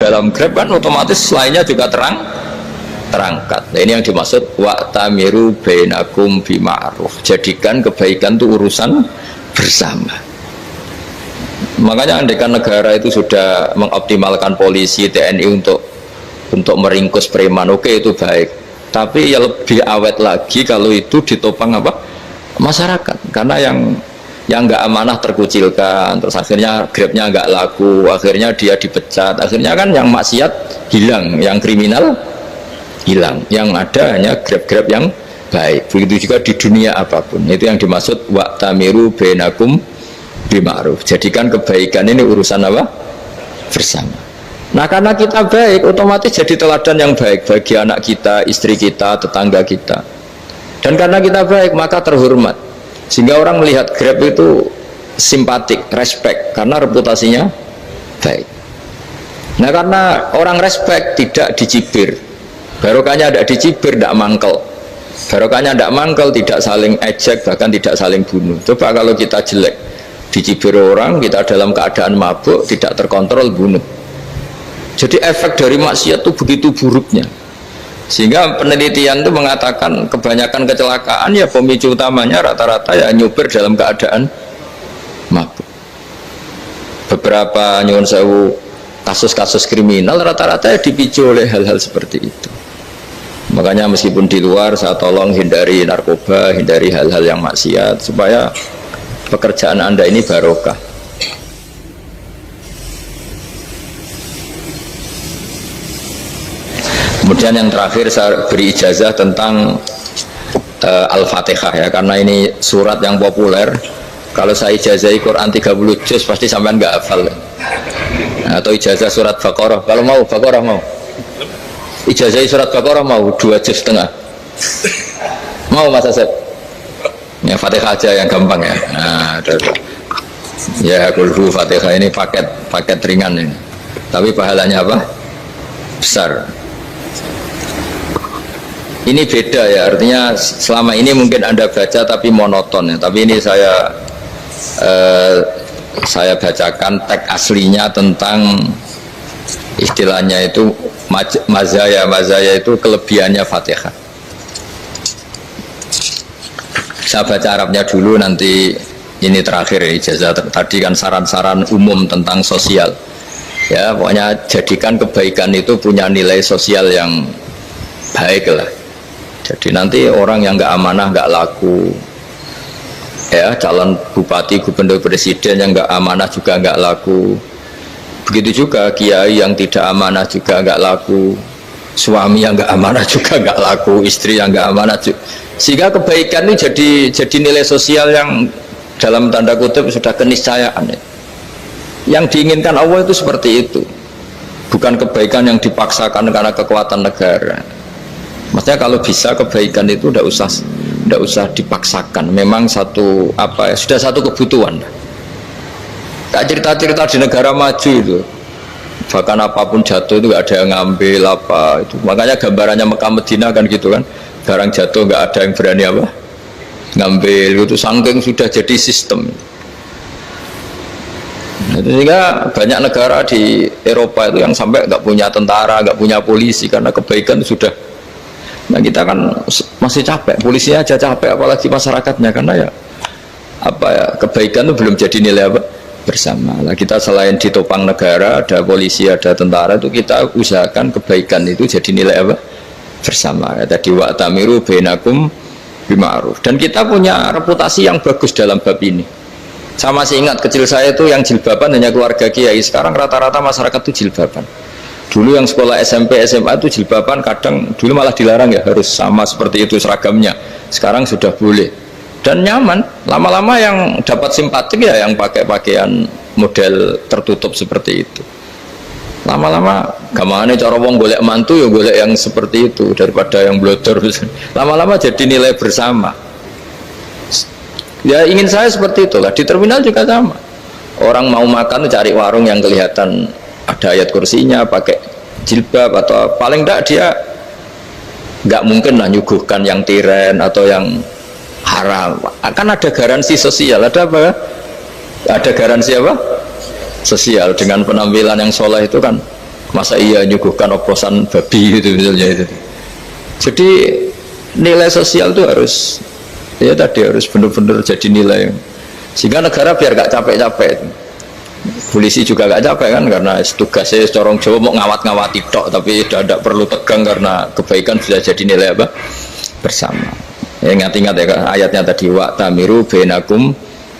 dalam Grab kan otomatis lainnya juga terangkat. Nah, ini yang dimaksud wa'tamiru bainakum bima'ruf. Jadikan kebaikan itu urusan bersama. Makanya andaikan negara itu sudah mengoptimalkan polisi, TNI untuk meringkus preman, oke, itu baik. Tapi ya lebih awet lagi kalau itu ditopang apa? Masyarakat. Karena yang nggak amanah terkucilkan, terus akhirnya Grabnya nggak laku, akhirnya dia dipecat, akhirnya kan yang maksiat hilang, yang kriminal hilang, yang ada hanya Grab-Grab yang baik. Begitu juga di dunia apapun. Itu yang dimaksud wa'tamiru bainakum bima'ruf. Jadikan kebaikan ini urusan apa? Bersama. Nah, karena kita baik, otomatis jadi teladan yang baik bagi anak kita, istri kita, tetangga kita. Dan karena kita baik, maka terhormat. Sehingga orang melihat Grab itu simpatik, respect, karena reputasinya baik. Nah, karena orang respect, tidak dicibir. Barokahnya tidak dicibir, tidak mangkel. Barokahnya tidak mangkel, tidak saling ejek, bahkan tidak saling bunuh. Coba kalau kita jelek, dicibir orang, kita dalam keadaan mabuk, tidak terkontrol, bunuh. Jadi efek dari maksiat itu begitu buruknya. Sehingga penelitian itu mengatakan kebanyakan kecelakaan ya pemicu utamanya rata-rata ya nyupir dalam keadaan mabuk. Beberapa nyuwun sewu kasus-kasus kriminal rata-rata ya dipicu oleh hal-hal seperti itu. Makanya meskipun di luar saya tolong hindari narkoba, hindari hal-hal yang maksiat supaya pekerjaan Anda ini barokah. Kemudian yang terakhir saya beri ijazah tentang Al-Fatihah ya, karena ini surat yang populer. Kalau saya ijazahi Quran 30 juz pasti sampean nggak hafal. Atau ijazah surat Baqarah, kalau mau Baqarah mau. Ijazahi surat Baqarah mau 2 juz setengah. Mau Mas Asep? Ya Fatihah aja yang gampang ya. Nah, ya kulhu Fatihah ini paket ringan ini. Tapi pahalanya apa? Besar. Ini beda ya, artinya selama ini mungkin Anda baca tapi monoton ya. Tapi ini saya bacakan teks aslinya tentang istilahnya itu mazaya itu kelebihannya Fatihah. Saya baca Arabnya dulu, nanti ini terakhir ya, ijazah tadi kan saran-saran umum tentang sosial ya, pokoknya jadikan kebaikan itu punya nilai sosial yang baik lah. Jadi nanti orang yang nggak amanah nggak laku ya, calon bupati, gubernur, presiden yang nggak amanah juga nggak laku. Begitu juga kiai yang tidak amanah juga nggak laku, suami yang nggak amanah juga nggak laku, istri yang nggak amanah juga. Sehingga kebaikan ini jadi nilai sosial yang dalam tanda kutip sudah keniscayaan. Yang diinginkan Allah itu seperti itu, bukan kebaikan yang dipaksakan karena kekuatan negara. Maksudnya kalau bisa kebaikan itu tidak usah dipaksakan. Memang satu apa ya, sudah satu kebutuhan. Kayak cerita-cerita di negara maju itu, bahkan apapun jatuh itu nggak ada yang ngambil apa itu. Makanya gambarannya Mekah Madinah kan gitu kan, barang jatuh nggak ada yang berani apa ngambil, itu saking sudah jadi sistem. Sehingga banyak negara di Eropa itu yang sampai nggak punya tentara, nggak punya polisi karena kebaikan sudah. Nah kita kan masih capek, polisinya aja capek, apalagi masyarakatnya, karena ya apa ya, kebaikan itu belum jadi nilai apa bersama. Nah kita selain ditopang negara, ada polisi, ada tentara, itu kita usahakan kebaikan itu jadi nilai apa bersama. Ya, tadi wa'tamiru bainakum bima'ruf. Dan kita punya reputasi yang bagus dalam bab ini. Saya masih ingat kecil saya itu yang jilbaban hanya keluarga kiai. Sekarang rata-rata masyarakat itu jilbaban. Dulu yang sekolah SMP, SMA itu jilbaban kadang dulu malah dilarang ya, harus sama seperti itu seragamnya. Sekarang sudah boleh dan nyaman. Lama-lama yang dapat simpatik ya yang pakai pakaian model tertutup seperti itu. Lama-lama gamane cara wong golek mantu ya golek yang seperti itu daripada yang blodor. Lama-lama jadi nilai bersama. Ya ingin saya seperti itulah. Di terminal juga sama. Orang mau makan cari warung yang kelihatan ada ayat kursinya, pakai jilbab, atau paling tidak dia nggak mungkin lah nyuguhkan yang tiren atau yang haram. Akan ada garansi sosial, ada apa? Ada garansi apa? Sosial dengan penampilan yang soleh itu kan Masa iya nyuguhkan oplosan babi gitu misalnya itu. Jadi nilai sosial itu harus ya tadi harus benar-benar jadi nilai sehingga negara biar gak capek-capek. Polisi juga gak capek kan karena tugasnya corong Jawa mau ngawat-ngawati tok tapi tidak perlu tegang karena kebaikan bisa jadi nilai apa bersama. Ya, ingat-ingat ya ayatnya tadi wa tamiru bainakum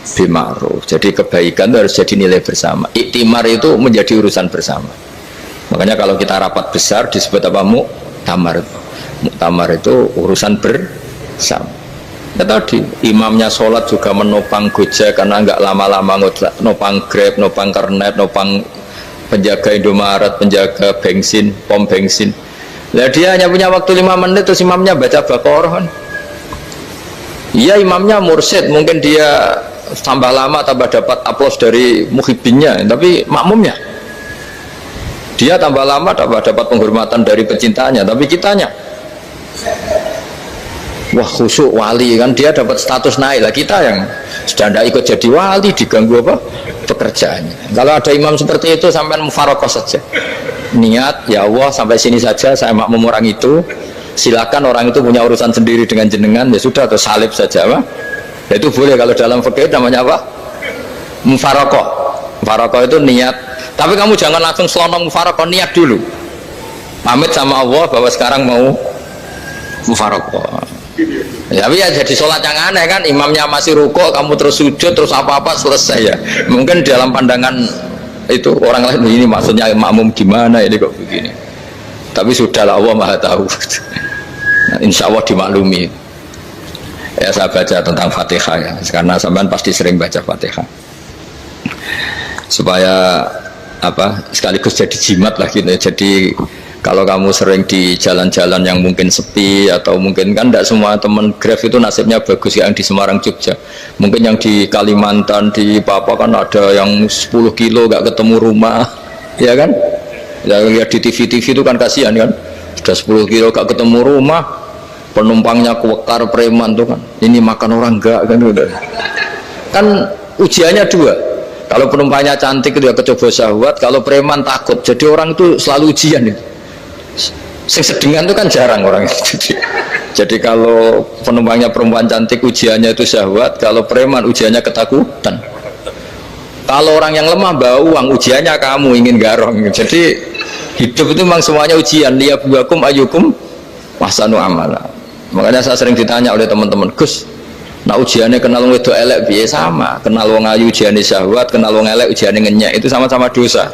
bima'ruf. Jadi kebaikan itu harus jadi nilai bersama. Iktimar itu menjadi urusan bersama. Makanya kalau kita rapat besar disebut apa? Muktamar. Muktamar itu urusan bersama. Ya tadi imamnya sholat juga menopang Gojek karena nggak lama-lama nopang Grab, nopang Kernet, nopang penjaga Indomaret, penjaga bensin, pom bensin. Nah dia hanya punya waktu 5 menit terus imamnya baca Baqarah kan. Iya imamnya mursyid, mungkin dia tambah lama tambah dapat aplaus dari muhibbinnya, tapi makmumnya dia tambah lama tambah dapat penghormatan dari pecintanya, tapi kitanya wah khusyuk wali kan, dia dapat status naik lah. Kita yang sudah tidak ikut jadi wali diganggu apa pekerjaannya. Kalau ada imam seperti itu sampai mufarokoh saja, niat ya Allah sampai sini saja saya makmum orang itu, silakan orang itu punya urusan sendiri dengan jenengan, ya sudah atau salib saja apa ya itu boleh. Kalau dalam fikih namanya apa mufarokoh. Mufarokoh itu niat, tapi kamu jangan langsung selonong mufarokoh, niat dulu pamit sama Allah bahwa sekarang mau mufarokoh. Ya, tapi ya jadi sholat yang aneh kan, imamnya masih rukuk, kamu terus sujud, terus apa-apa selesai ya. Mungkin dalam pandangan itu orang lain ini maksudnya makmum gimana ini kok begini. Tapi sudahlah Allah Maha tahu. Nah, insya Allah dimaklumi. Ya saya baca tentang Fatihah ya, karena sampean pasti sering baca Fatihah. Supaya apa sekaligus jadi jimat lah gitu. Jadi kalau kamu sering di jalan-jalan yang mungkin sepi atau mungkin kan tidak semua teman Grab itu nasibnya bagus yang di Semarang Jogja, mungkin yang di Kalimantan di Papua kan ada yang 10 kilo gak ketemu rumah ya kan, yang lihat di TV-TV itu kan kasihan kan, sudah 10 kilo gak ketemu rumah, penumpangnya kuwekar preman tuh kan, ini makan orang enggak kan udah kan ujiannya dua. Kalau penumpangnya cantik itu ya kecoba syahwat, kalau preman takut, jadi orang itu selalu ujian itu. Sing sedengan itu kan jarang orang itu. Jadi kalau penumpangnya perempuan cantik ujiannya itu syahwat, kalau preman ujiannya ketakutan. Kalau orang yang lemah bau uang ujiannya kamu ingin garong. Jadi hidup itu memang semuanya ujian. Liyabluwakum ayyukum ahsanu amala. Makanya saya sering ditanya oleh teman-teman, Gus, nah ujiannya kenal wong wedok elek piye? Sama, kenal wong ayu ujiannya syahwat, kenal wong elek ujiannya ngenyek, itu sama-sama dosa.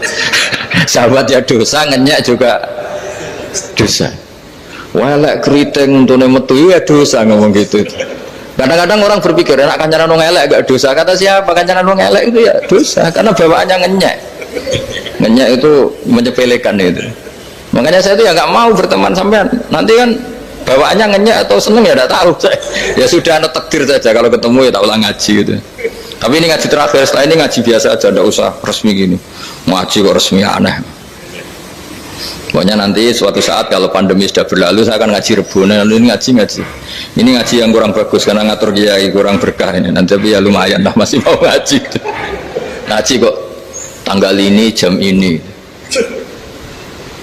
Syahwat ya dosa, ngenyek juga dosa. Welek keriting untuk metu ya dosa ngomong gitu. Kadang-kadang orang berpikir enak kancanan wong elek gak dosa. Kata siapa kancanan wong elek itu ya dosa karena bawaannya ngenyek. Ngenyek itu menyepelekan itu. Makanya saya itu ya nggak mau berteman sampean. Nanti kan bawaannya ngenyek atau seneng ya tidak tahu. Ya sudah ada takdir saja, kalau ketemu ya tak ulang ngaji gitu. Tapi ini ngaji terakhir, setelah ini ngaji biasa aja, tidak usah resmi gini. Ngaji kok resmi aneh. Pokoknya nanti suatu saat kalau pandemi sudah berlalu saya akan ngaji Rebona, ini ngaji. Ini ngaji yang kurang bagus karena ngatur kiai kurang berkah ini. Nanti tapi ya lumayan lah masih mau ngaji. Ngaji kok tanggal ini jam ini.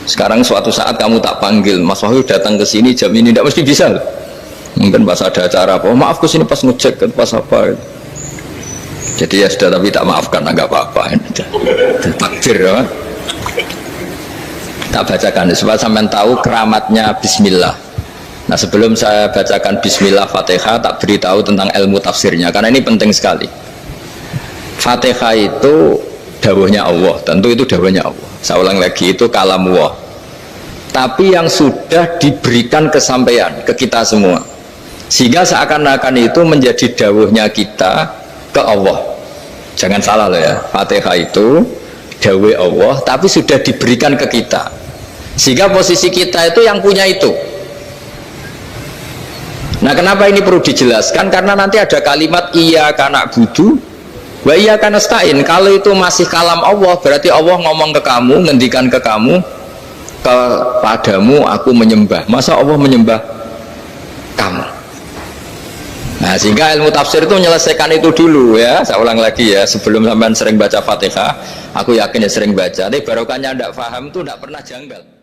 Sekarang suatu saat kamu tak panggil, Mas Wahyu datang ke sini jam ini tidak mesti bisa. Mungkin pas ada acara apa, oh, maaf ke sini pas ngecek pas apa. Jadi ya sudah tapi tak maafkan enggak apa-apa. Takdir ya. Tak bacakan supaya sampean tahu keramatnya bismillah. Nah sebelum saya bacakan bismillah Fatihah, tak beritahu tentang ilmu tafsirnya karena ini penting sekali. Fatihah itu dawuhnya Allah, tentu itu dawuhnya Allah. Saya ulang lagi, itu kalam Allah. Tapi yang sudah diberikan kesampaian ke kita semua, sehingga seakan-akan itu menjadi dawuhnya kita ke Allah. Jangan salah loh ya, Fatihah itu dawuh Allah, tapi sudah diberikan ke kita. Sehingga posisi kita itu yang punya itu. Nah kenapa ini perlu dijelaskan? Karena nanti ada kalimat iyyaka na'budu wa iyyaka nasta'in. Kalau itu masih kalam Allah, berarti Allah ngomong ke kamu, ngendikan ke kamu, kepadamu aku menyembah. Masa Allah menyembah kamu? Nah, sehingga ilmu tafsir itu menyelesaikan itu dulu ya. Saya ulang lagi ya, sebelum sampean sering baca Fatihah, aku yakin ya sering baca. Tapi barokahnya tidak paham itu tidak pernah janggal.